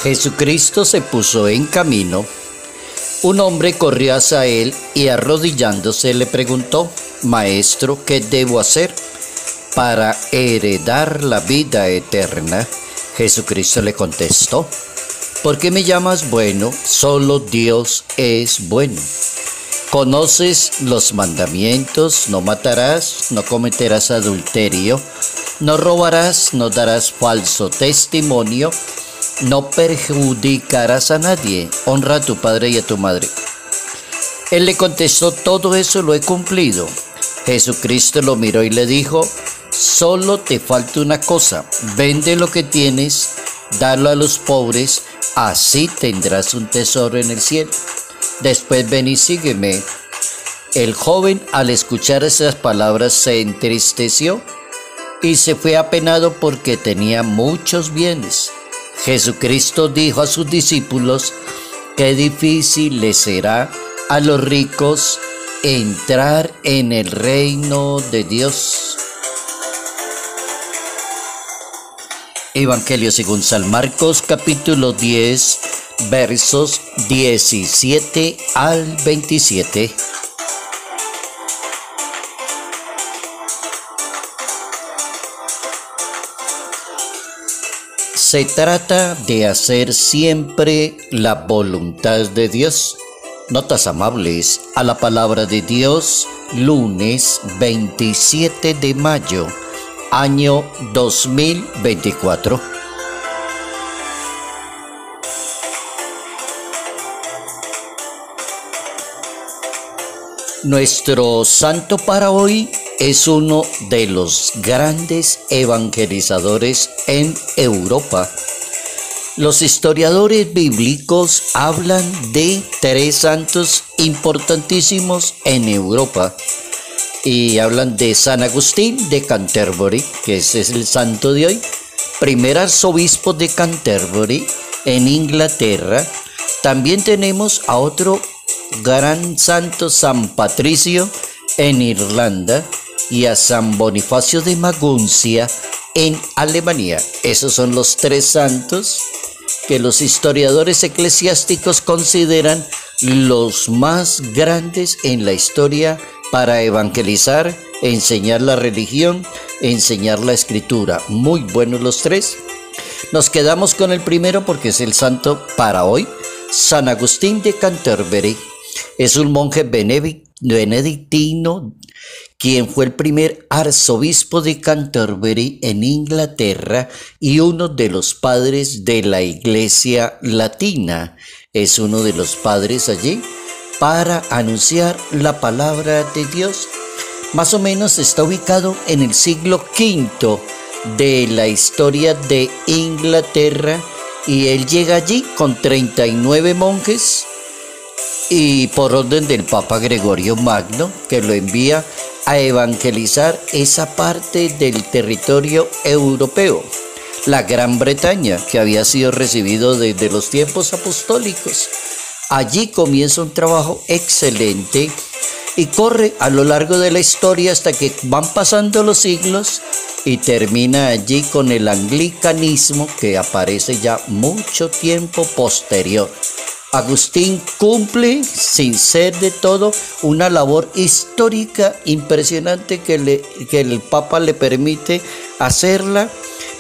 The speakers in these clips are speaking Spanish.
Jesucristo se puso en camino. Un hombre corrió hacia él y arrodillándose le preguntó: Maestro, ¿qué debo hacer para heredar la vida eterna? Jesucristo le contestó: ¿por qué me llamas bueno? Solo Dios es bueno. Conoces los mandamientos: no matarás, no cometerás adulterio, no robarás, no darás falso testimonio, no perjudicarás a nadie, honra a tu padre y a tu madre. Él le contestó: todo eso lo he cumplido. Jesucristo lo miró y le dijo: solo te falta una cosa, vende lo que tienes, dalo a los pobres, así tendrás un tesoro en el cielo. Después ven y sígueme. El joven, al escuchar esas palabras, se entristeció y se fue apenado porque tenía muchos bienes. Jesucristo dijo a sus discípulos: qué difícil les será a los ricos entrar en el reino de Dios. Evangelio según San Marcos, capítulo 10, versos 17 al 27. Se trata de hacer siempre la voluntad de Dios. Notas amables a la palabra de Dios, lunes 27 de mayo, año 2024. Nuestro santo para hoy es uno de los grandes evangelizadores en Europa. Los historiadores bíblicos hablan de 3 santos importantísimos en Europa y hablan de San Agustín de Canterbury, que ese es el santo de hoy, primer arzobispo de Canterbury en Inglaterra. También tenemos a otro gran santo, San Patricio en Irlanda, y a San Bonifacio de Maguncia en Alemania. Esos son los 3 santos que los historiadores eclesiásticos consideran los más grandes en la historia para evangelizar, enseñar la religión, enseñar la escritura. Muy buenos los 3. Nos quedamos con el primero porque es el santo para hoy. San Agustín de Canterbury es un monje benedictino, quien fue el primer arzobispo de Canterbury en Inglaterra y uno de los padres de la Iglesia Latina. Es uno de los padres allí para anunciar la palabra de Dios. Más o menos está ubicado en el siglo V de la historia de Inglaterra, y él llega allí con 39 monjes y por orden del Papa Gregorio Magno, que lo envía a evangelizar esa parte del territorio europeo, la Gran Bretaña, que había sido recibido desde los tiempos apostólicos. Allí comienza un trabajo excelente y corre a lo largo de la historia hasta que van pasando los siglos y termina allí con el anglicanismo, que aparece ya mucho tiempo posterior. Agustín cumple, sin ser de todo, una labor histórica impresionante que el Papa le permite hacerla.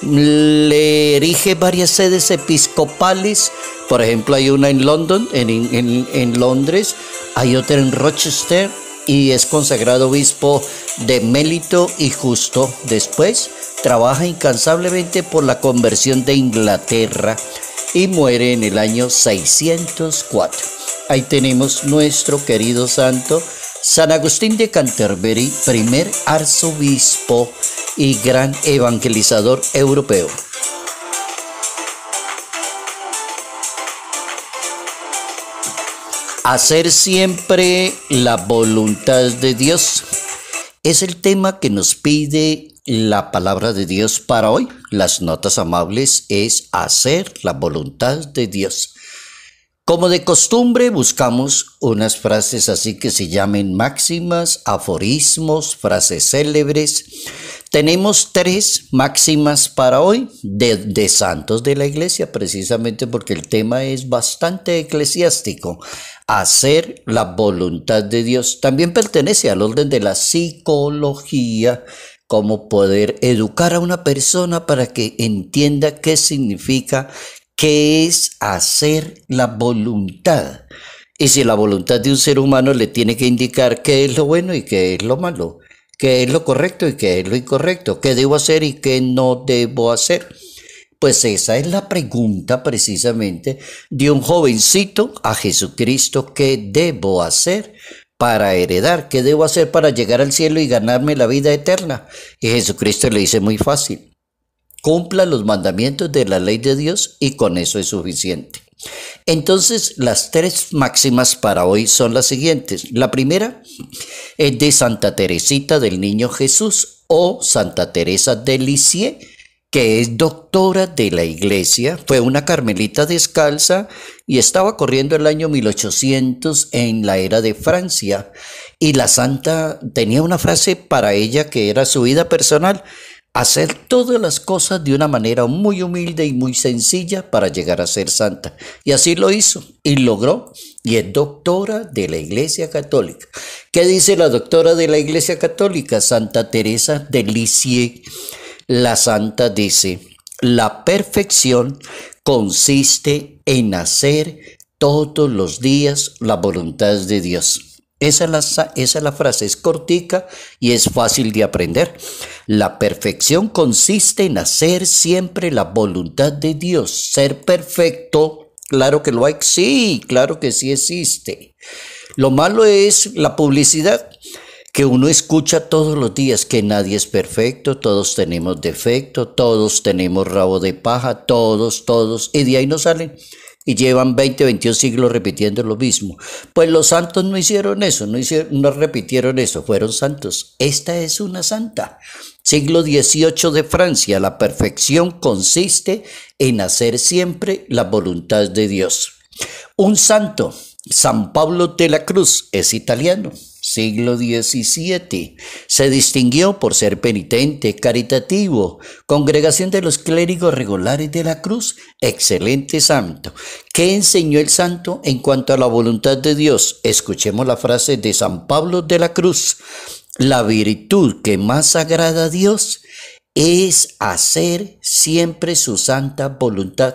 Le erige varias sedes episcopales. Por ejemplo, hay una en Londres, hay otra en Rochester, y es consagrado obispo de Mélito y Justo. Después trabaja incansablemente por la conversión de Inglaterra y muere en el año 604. Ahí tenemos nuestro querido santo, San Agustín de Canterbury, primer arzobispo y gran evangelizador europeo. Hacer siempre la voluntad de Dios es el tema que nos pide la palabra de Dios para hoy. Las notas amables es hacer la voluntad de Dios. Como de costumbre, buscamos unas frases así que se llamen máximas, aforismos, frases célebres. Tenemos tres máximas para hoy de santos de la iglesia, precisamente porque el tema es bastante eclesiástico. Hacer la voluntad de Dios también pertenece al orden de la psicología, cómo poder educar a una persona para que entienda qué significa, qué es hacer la voluntad. Y si la voluntad de un ser humano le tiene que indicar qué es lo bueno y qué es lo malo, qué es lo correcto y qué es lo incorrecto, qué debo hacer y qué no debo hacer. Pues esa es la pregunta precisamente de un jovencito a Jesucristo: ¿qué debo hacer para heredar? ¿Qué debo hacer para llegar al cielo y ganarme la vida eterna? Y Jesucristo le dice muy fácil: cumpla los mandamientos de la ley de Dios y con eso es suficiente. Entonces, las tres máximas para hoy son las siguientes. La primera es de Santa Teresita del Niño Jesús, o Santa Teresa de Lisieux, que es doctora de la iglesia. Fue una carmelita descalza y estaba corriendo el año 1800 en la era de Francia. Y la santa tenía una frase para ella que era su vida personal: hacer todas las cosas de una manera muy humilde y muy sencilla para llegar a ser santa. Y así lo hizo y logró, y es doctora de la Iglesia Católica. ¿Qué dice la doctora de la Iglesia Católica? Santa Teresa de Lisieux. La santa dice: la perfección consiste en hacer todos los días la voluntad de Dios. Esa es la frase, es cortica y es fácil de aprender. La perfección consiste en hacer siempre la voluntad de Dios. Ser perfecto, claro que lo hay, sí, claro que sí existe. Lo malo es la publicidad que uno escucha todos los días, que nadie es perfecto, todos tenemos defecto, todos tenemos rabo de paja, todos, y de ahí no salen. Y llevan 20, 21 siglos repitiendo lo mismo. Pues los santos no hicieron eso, no repitieron eso, fueron santos. Esta es una santa. Siglo XVIII de Francia: la perfección consiste en hacer siempre la voluntad de Dios. Un santo, San Pablo de la Cruz, es italiano. Siglo XVII. Se distinguió por ser penitente, caritativo, congregación de los clérigos regulares de la Cruz. Excelente santo. ¿Qué enseñó el santo en cuanto a la voluntad de Dios? Escuchemos la frase de San Pablo de la Cruz: la virtud que más agrada a Dios es hacer siempre su santa voluntad.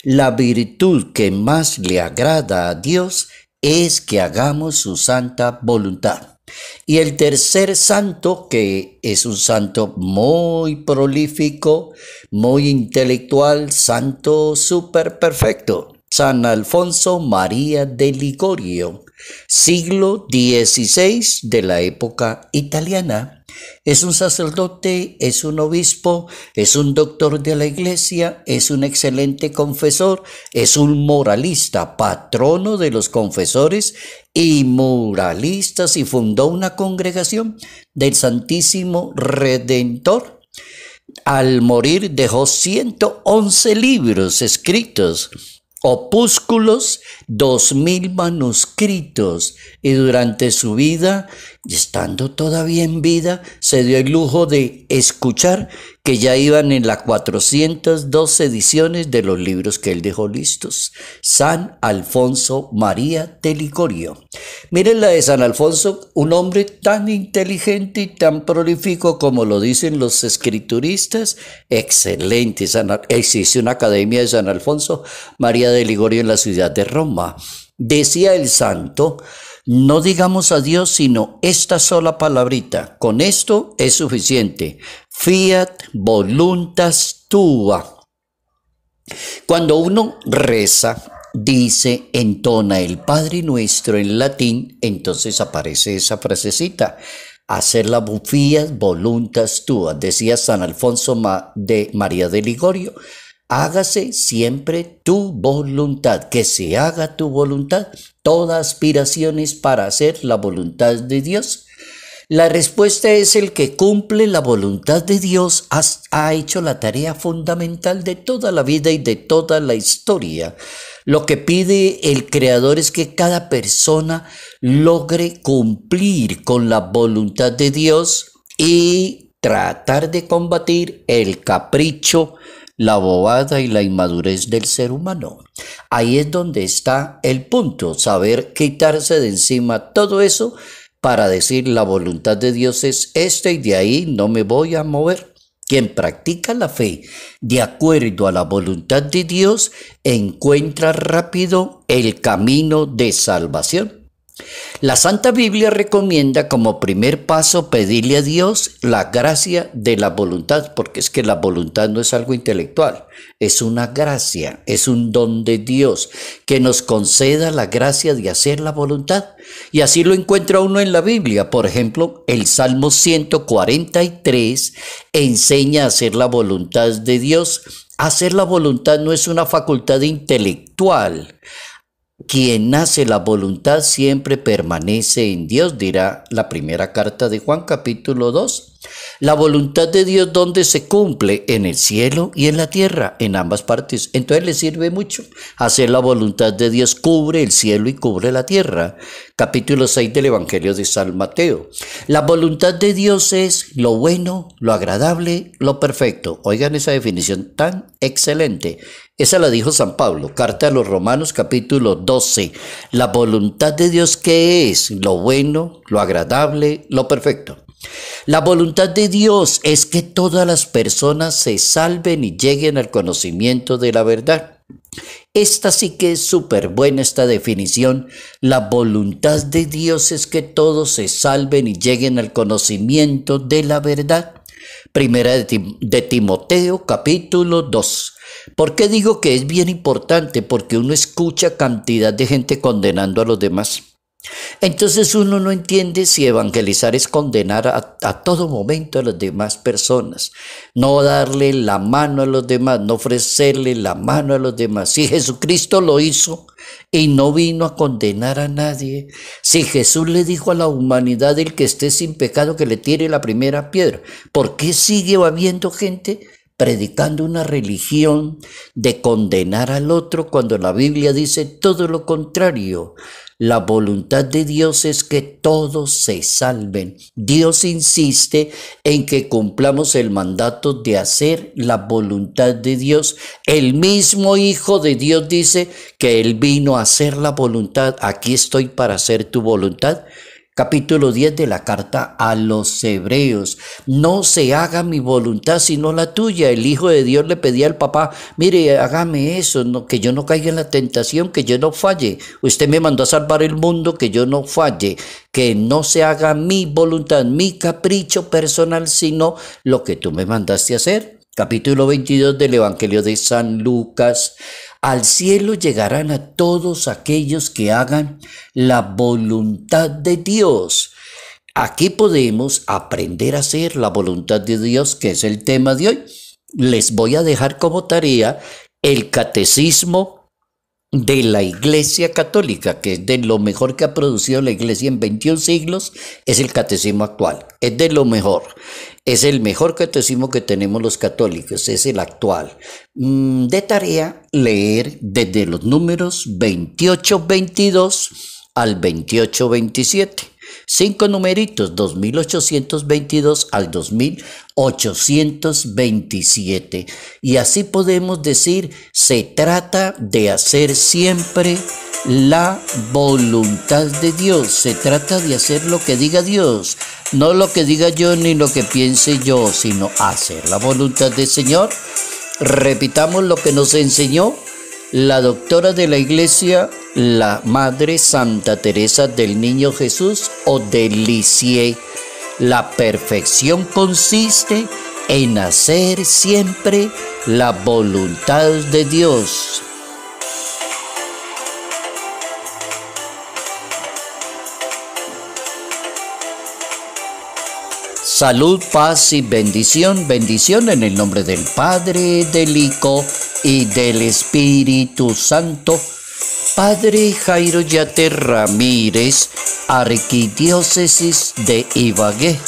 La virtud que más le agrada a Dios es que hagamos su santa voluntad. Y el tercer santo, que es un santo muy prolífico, muy intelectual, santo súper perfecto: San Alfonso María de Ligorio, siglo XVI de la época italiana. Es un sacerdote, es un obispo, es un doctor de la iglesia, es un excelente confesor, es un moralista, patrono de los confesores y moralistas, y fundó una congregación del Santísimo Redentor. Al morir dejó 111 libros escritos, opúsculos, 2000 manuscritos, y durante su vida, estando todavía en vida, se dio el lujo de escuchar que ya iban en las 402 ediciones de los libros que él dejó listos. San Alfonso María de Ligorio. Miren la de San Alfonso, un hombre tan inteligente y tan prolífico como lo dicen los escrituristas. Excelente. Existe una academia de San Alfonso María de Ligorio en la ciudad de Roma. Decía el santo: no digamos a Dios sino esta sola palabrita, con esto es suficiente: fiat voluntas tua. Cuando uno reza, dice, entona el Padre Nuestro en latín, entonces aparece esa frasecita: hacer la fiat voluntas tua. Decía San Alfonso de María de Ligorio: hágase siempre tu voluntad, que se haga tu voluntad. Toda aspiración es para hacer la voluntad de Dios. La respuesta es: el que cumple la voluntad de Dios ha hecho la tarea fundamental de toda la vida y de toda la historia. Lo que pide el Creador es que cada persona logre cumplir con la voluntad de Dios y tratar de combatir el capricho, la bobada y la inmadurez del ser humano. Ahí es donde está el punto, saber quitarse de encima todo eso para decir la voluntad de Dios es esta y de ahí no me voy a mover. Quien practica la fe de acuerdo a la voluntad de Dios encuentra rápido el camino de salvación. La Santa Biblia recomienda como primer paso pedirle a Dios la gracia de la voluntad, porque es que la voluntad no es algo intelectual, es una gracia, es un don de Dios que nos conceda la gracia de hacer la voluntad. Y así lo encuentra uno en la Biblia. Por ejemplo, el Salmo 143 enseña a hacer la voluntad de Dios. Hacer la voluntad no es una facultad intelectual. Quien hace la voluntad siempre permanece en Dios, dirá la primera carta de Juan, capítulo 2. La voluntad de Dios, ¿dónde se cumple? En el cielo y en la tierra, en ambas partes. Entonces le sirve mucho. Hacer la voluntad de Dios cubre el cielo y cubre la tierra. Capítulo 6 del Evangelio de San Mateo. La voluntad de Dios es lo bueno, lo agradable, lo perfecto. Oigan esa definición tan excelente. Esa la dijo San Pablo, carta a los Romanos, capítulo 12. La voluntad de Dios, ¿qué es? Lo bueno, lo agradable, lo perfecto. La voluntad de Dios es que todas las personas se salven y lleguen al conocimiento de la verdad. Esta sí que es súper buena esta definición. La voluntad de Dios es que todos se salven y lleguen al conocimiento de la verdad. Primera de Timoteo, capítulo 2. ¿Por qué digo que es bien importante? Porque uno escucha cantidad de gente condenando a los demás. Entonces uno no entiende si evangelizar es condenar a todo momento a las demás personas, no darle la mano a los demás, no ofrecerle la mano a los demás. Si Jesucristo lo hizo y no vino a condenar a nadie, si Jesús le dijo a la humanidad, el que esté sin pecado que le tire la primera piedra, ¿por qué sigue habiendo gente predicando una religión de condenar al otro cuando la Biblia dice todo lo contrario? La voluntad de Dios es que todos se salven. Dios insiste en que cumplamos el mandato de hacer la voluntad de Dios. El mismo Hijo de Dios dice que Él vino a hacer la voluntad. Aquí estoy para hacer tu voluntad. Capítulo 10 de la carta a los Hebreos. No se haga mi voluntad sino la tuya. El Hijo de Dios le pedía al papá, mire, hágame eso, no, que yo no caiga en la tentación, que yo no falle. Usted me mandó a salvar el mundo, que yo no falle. Que no se haga mi voluntad, mi capricho personal, sino lo que tú me mandaste a hacer. Capítulo 22 del Evangelio de San Lucas. Al cielo llegarán a todos aquellos que hagan la voluntad de Dios. Aquí podemos aprender a hacer la voluntad de Dios, que es el tema de hoy. Les voy a dejar como tarea el catecismo de la Iglesia Católica, que es de lo mejor que ha producido la Iglesia en 21 siglos, es el catecismo actual, es de lo mejor. Es el mejor catecismo que tenemos los católicos, es el actual. De tarea, leer desde los números 28-22 al 28-27. 5 numeritos, 2822 al 2827. Y así podemos decir, se trata de hacer siempre la voluntad de Dios. Se trata de hacer lo que diga Dios, no lo que diga yo ni lo que piense yo, sino hacer la voluntad del Señor. Repitamos lo que nos enseñó la doctora de la Iglesia, la Madre Santa Teresa del Niño Jesús o de Lisieux. La perfección consiste en hacer siempre la voluntad de Dios. Salud, paz y bendición. Bendición en el nombre del Padre, del Hijo y del Espíritu Santo. Padre Jairo Yate Ramírez, Arquidiócesis de Ibagué.